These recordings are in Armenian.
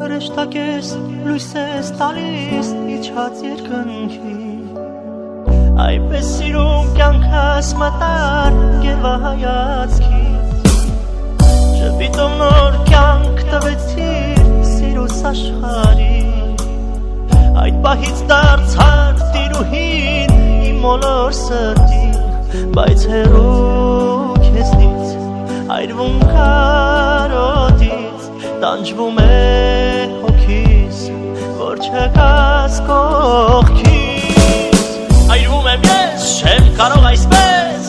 Հրեշտակես լույս ես տալիս իջած երկնքի Այպես սիրում կյանքս մտար գերվահայացքի Ժպիտով նոր կյանք տվեցիր սիրուս աշխարհի Այդ պահից դարձար տիրուհին իմ մոլոր սրտին Բայց հեռու քեզնից այրվում կարոտից Տանջվում է հոգիս, որ չկաս կողքիս Այրվում եմ ես, չեմ կարող այսպես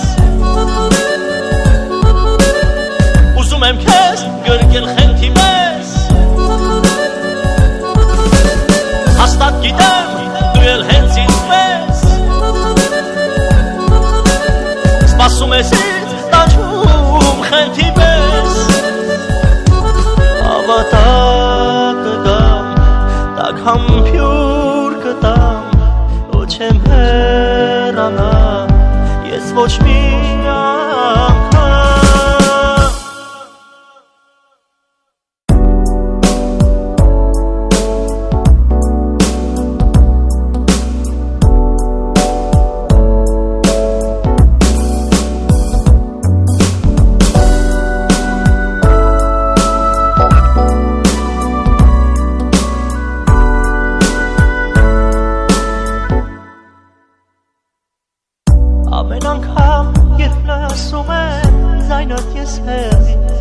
Ուզում եմ քեզ գրկել խենթի մեզ Հաստատ գիտեմ, դու էլ հենց ինձ պես Սպասում ես ինձ, տանջվում խենթի պես Ավատակ կգամ, տակ համբյուր կտամ Ու չեմ հեռանա, ես ոչ մի անգամ Ամեն անգամ, երբ լսում եմ ձայնդ ես հեռվից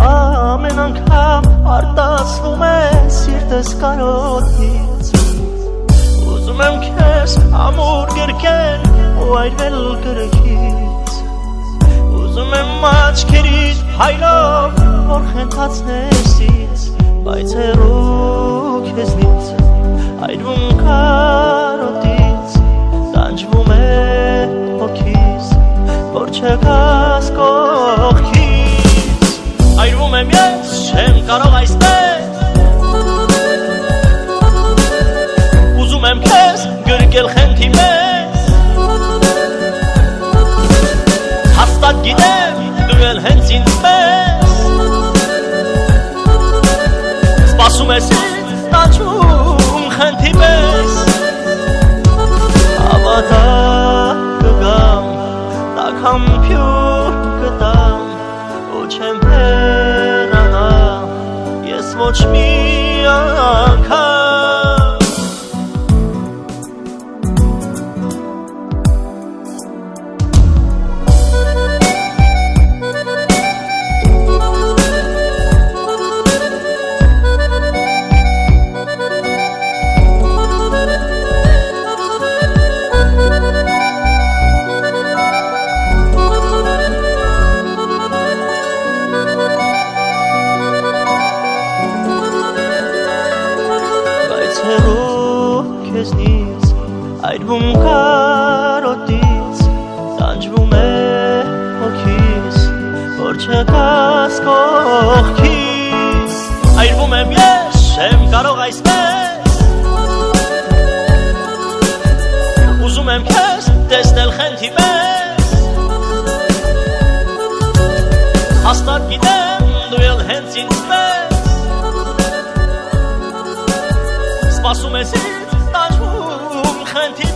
Ամեն անգամ արտասվում է սիրտս կարոտից Ուզում եմ քեզ ամուր գրկել ու այրվել կրքից Ուզում եմ աչքերիդ փայլով որ խենթացնես ինձ Բայց հեռու քեզնից այրվում կարոտից Տանջվում է հոգիս, որ չկաս կողքիս Այրվում եմ ես, չեմ կարող այսպես Ուզում եմ քեզ գրկել խենթի մեզ Հաստատ գիտեմ, դու էլ հենց ինձ պես Սպասում ես ինձ, տանջվում խենթի պես Ավատակ կգամ, տակ համբյուր կտամ Ու չեմ հեռանա, ես ոչ մի անգամ Քեզնից այրվում կարոտից Տանջվում է հոգիս, որ չկաս կողքիս Այրվում եմ ես, չեմ կարող այսպես Ուզում եմ քեզ տեսնել խենթի պես Հաստատ գիտեմ, դու էլ հենց ինձ պես Սպասում ես ինձ Տանջվում խենթի